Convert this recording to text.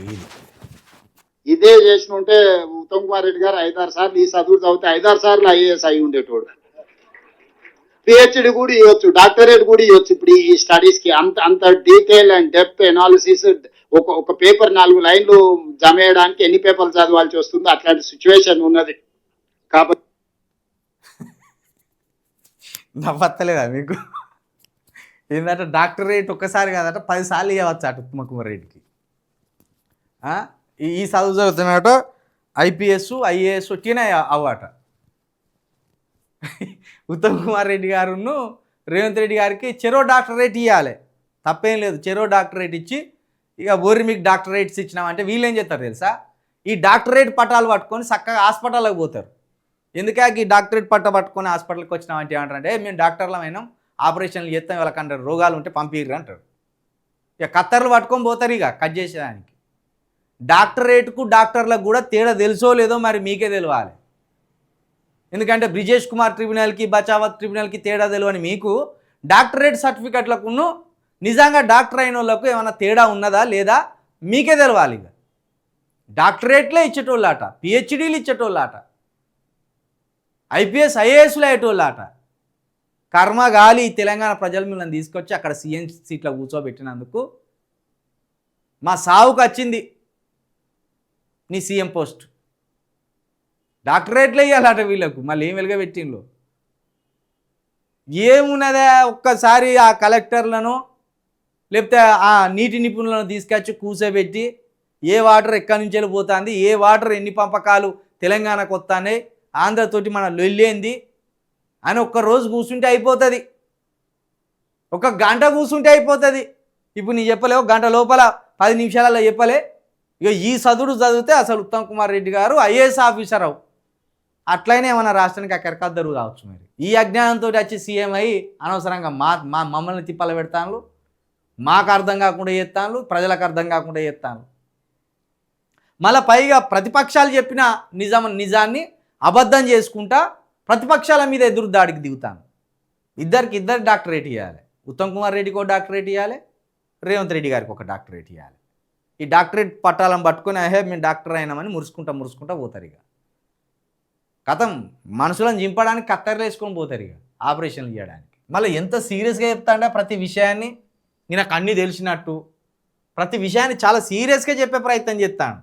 ఇది ఇదే చేసిన ఉంటే ఉత్తమ్ కుమార్ రెడ్డి గారు 5-6 సార్లు ఈ చదువు చదివితే 5-6 సార్లు ఐఏఎస్ అయి ఉండేటోడు. పిహెచ్డి కూడా ఇవ్వచ్చు, డాక్టరేట్ కూడా ఇవ్వచ్చు. ఇప్పుడు ఈ స్టడీస్ కి అంత అంత డీటెయిల్ అండ్ డెప్త్ ఎనాలిసిస్, ఒక పేపర్ 4 లైన్లు జమ చేయడానికి ఎన్ని పేపర్లు చదవాల్సి వస్తుందో అట్లాంటి సిచ్యువేషన్ ఉన్నది. కాబట్టి నవ్వత్తలేదా మీకు? ఏంటంటే డాక్టరేట్ ఒక్కసారి కాదట 10 సార్లు ఇవ్వచ్చు అటు ఉత్తమ్ కుమార్ రెడ్డికి. ఈ చదువు చదువుతున్నట ఐపీఎస్ ఐఏఎస్ వచ్చినా అవ్వట. ఉత్తమ్ కుమార్ రెడ్డి గారును రేవంత్ రెడ్డి గారికి చెరో డాక్టరేట్ ఇవ్వాలి, తప్పేం లేదు. చెరో డాక్టరేట్ ఇచ్చి ఇక ఓరి మీకు డాక్టరేట్స్ ఇచ్చినామంటే వీళ్ళు ఏం చేస్తారు తెలుసా? ఈ డాక్టరేట్ పట్టాలు పట్టుకొని చక్కగా హాస్పిటల్కి పోతారు. ఎందుకే ఈ డాక్టరేట్ పట్టుకొని హాస్పిటల్కి వచ్చినామంటే ఏమంటారంటే మేము డాక్టర్లమైనా ఆపరేషన్లు చేస్తాం, వాళ్ళకంటారు రోగాలు ఉంటే పంపిర్రు అంటారు. ఇక కత్తర్లు పట్టుకొని పోతారు ఇక కట్ చేసేదానికి. డాక్టరేట్కు డాక్టర్లకు కూడా తేడా తెలుసో లేదో మరి మీకే తెలియాలి. ఎందుకంటే బ్రిజేష్ కుమార్ ట్రిబ్యునల్కి బచావత్ ట్రిబ్యునల్కి తేడా తెలియని మీకు డాక్టరేట్ సర్టిఫికెట్లకును నిజంగా డాక్టర్ అయిన వాళ్ళకు ఏమైనా తేడా ఉన్నదా లేదా మీకే తెలవాలి. ఇక డాక్టరేట్లే ఇచ్చేటోళ్ళాట, పిహెచ్డీలు ఇచ్చేటోళ్ళాట, ఐపీఎస్ ఐఏఎస్లు అయ్యేటోళ్ళాట. కర్మగాలి తెలంగాణ ప్రజలు మిమ్మల్ని తీసుకొచ్చి అక్కడ సీఎం సీట్లో కూర్చోబెట్టినందుకు మా సావుకు వచ్చింది నీ సీఎం పోస్ట్. డాక్టరేట్లే ఇవ్వాలట వీళ్ళకు, మళ్ళీ ఏం వెలుగబెట్టిండ్లో ఏమున్నదే. ఒక్కసారి ఆ కలెక్టర్లను లేకపోతే ఆ నీటి నిపుణులను తీసుకొచ్చి కూర్చోబెట్టి ఏ వాటర్ ఎక్కడి నుంచి వెళ్ళిపోతుంది, ఏ వాటర్ ఎన్ని పంపకాలు తెలంగాణకు వస్తున్నాయి, ఆంధ్రతోటి మన లొల్లేంది అని ఒక్కరోజు కూర్చుంటే అయిపోతుంది, ఒక గంట కూర్చుంటే అయిపోతుంది. ఇప్పుడు నీ చెప్పలేవు గంట లోపల 10 నిమిషాలలో చెప్పలే. ఇక ఈ చదివితే అసలు ఉత్తమ్ కుమార్ రెడ్డి గారు ఐఏఎస్ ఆఫీసర్ అవు, అట్లయినా ఏమన్నా రాష్ట్రానికి అక్కడికద్దరు కావచ్చు. మరి ఈ అజ్ఞానంతో వచ్చి సీఎం అయ్యి అనవసరంగా మమ్మల్ని తిప్పలు పెడతాను, మాకు అర్థం కాకుండా చేస్తాను, ప్రజలకు అర్థం కాకుండా చేస్తాను. మళ్ళీ పైగా ప్రతిపక్షాలు చెప్పిన నిజాన్ని అబద్ధం చేసుకుంటా ప్రతిపక్షాల మీద ఎదురు దాడికి దిగుతాను. ఇద్దరు డాక్టరేట్ ఇవ్వాలి. ఉత్తమ్ కుమార్ రెడ్డికి ఒక డాక్టరేట్ ఇవ్వాలి, రేవంత్ రెడ్డి గారికి ఒక డాక్టరేట్ ఇవ్వాలి. ఈ డాక్టరేట్ పట్టాలను పట్టుకొని మేము డాక్టర్ అయినామని మురుసుకుంటా పోతారు. ఇక కథం మనుషులను చింపడానికి కత్తెరలు వేసుకొని పోతారు ఇక ఆపరేషన్లు చేయడానికి. మళ్ళీ ఎంత సీరియస్గా చెప్తాండే ప్రతి విషయాన్ని, నాకు అన్నీ తెలిసినట్టు ప్రతి విషయాన్ని చాలా సీరియస్గా చెప్పే ప్రయత్నం చేస్తాను.